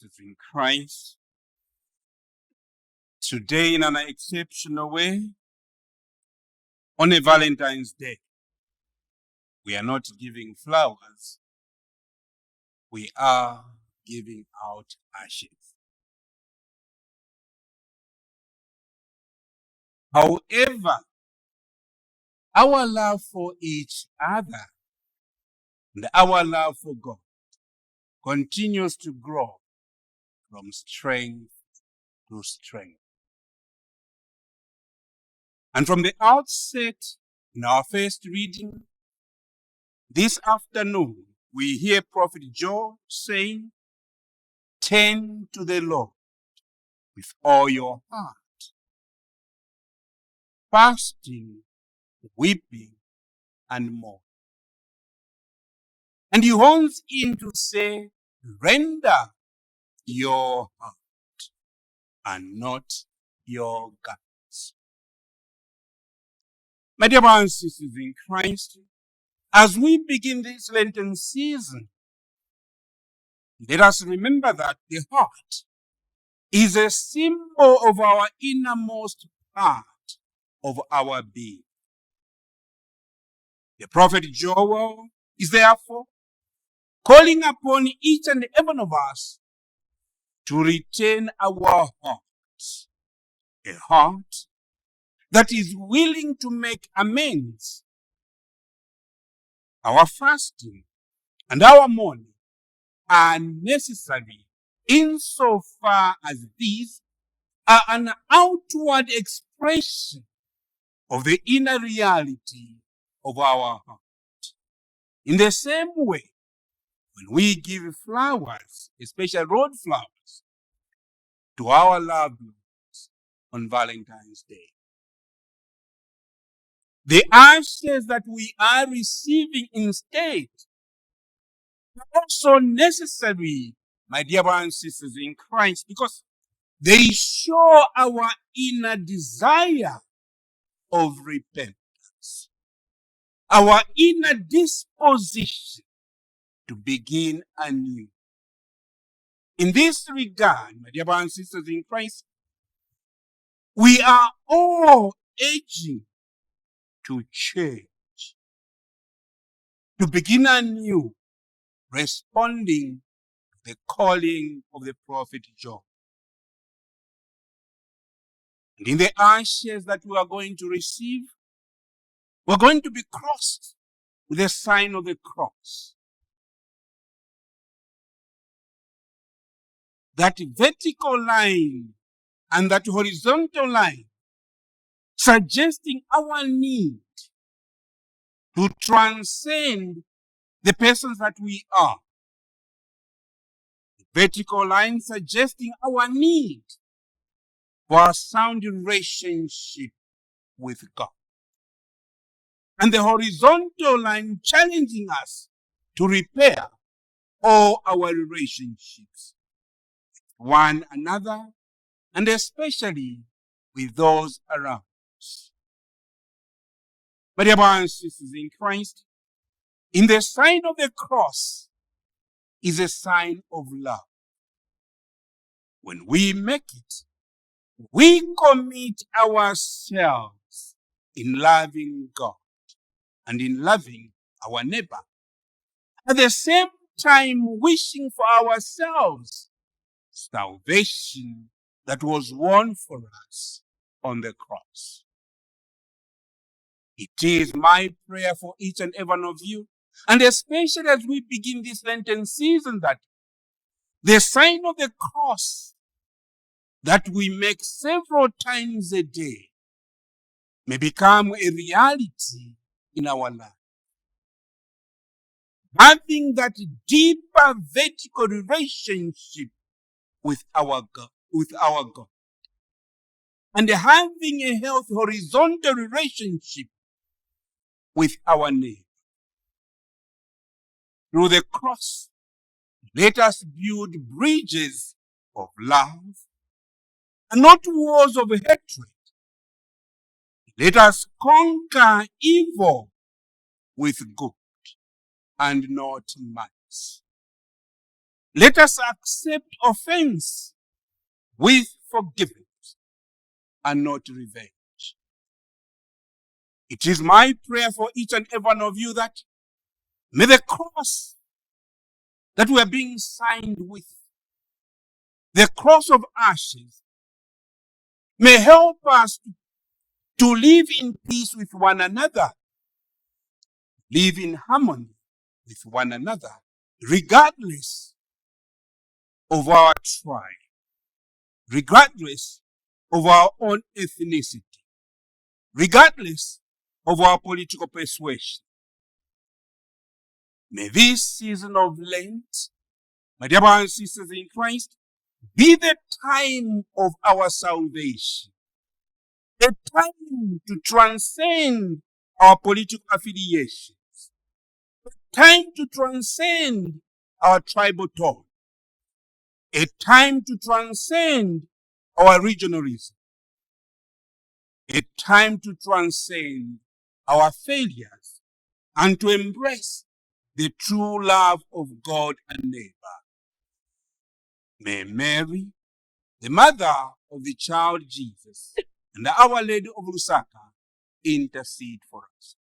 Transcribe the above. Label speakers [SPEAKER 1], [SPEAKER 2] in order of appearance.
[SPEAKER 1] sisters in Christ, today in an exceptional way, on a Valentine's Day, we are not giving flowers, we are giving out ashes. However, our love for each other and our love for God continues to grow from strength to strength. And from the outset, in our first reading, this afternoon, we hear Prophet Joel saying, "Turn to the Lord with all your heart, fasting, weeping, and mourning." And he hones in to say, render your heart and not your guts. My dear brothers and sisters in Christ, as we begin this Lenten season, let us remember that the heart is a symbol of our innermost part of our being. The prophet Joel is therefore calling upon each and every one of us to retain our hearts, a heart that is willing to make amends. Our fasting and our mourning are necessary insofar as these are an outward expression of the inner reality of our heart. In the same way, when we give flowers, especially road flowers, to our loved ones on Valentine's Day, the ashes that we are receiving instead are also necessary, my dear brothers and sisters in Christ, because they show our inner desire of repentance, our inner disposition to begin anew. In this regard, my dear brothers and sisters in Christ, we are all urging to change, to begin anew, responding to the calling of the prophet Joel. And in the ashes that we are going to receive, we're going to be crossed with the sign of the cross. That vertical line and that horizontal line suggesting our need to transcend the persons that we are. The vertical line suggesting our need for a sound relationship with God. And the horizontal line challenging us to repair all our relationships with one another and especially with those around us. My dear brothers and sisters in Christ, in the sign of the cross is a sign of love. When we make it, we commit ourselves in loving God and in loving our neighbor. At the same time, wishing for ourselves salvation that was won for us on the cross. It is my prayer for each and every one of you, and especially as we begin this Lenten season, that the sign of the cross that we make several times a day may become a reality in our life. Having that deeper vertical relationship with our God, and having a healthy horizontal relationship with our neighbor. Through the cross, let us build bridges of love and not walls of hatred. Let us conquer evil with good and not malice. Let us accept offense with forgiveness and not revenge. It is my prayer for each and every one of you that may the cross that we are being signed with, the cross of ashes, may help us to live in peace with one another, live in harmony with one another, regardless of our tribe, regardless of our own ethnicity, regardless of our political persuasion. May this season of Lent, my dear brothers and sisters in Christ, be the time of our salvation, a time to transcend our political affiliations, a time to transcend our tribal tone, a time to transcend our regionalism, a time to transcend our failures and to embrace the true love of God and neighbor. May Mary, the mother of the child Jesus, and the Our Lady of Lusaka intercede for us.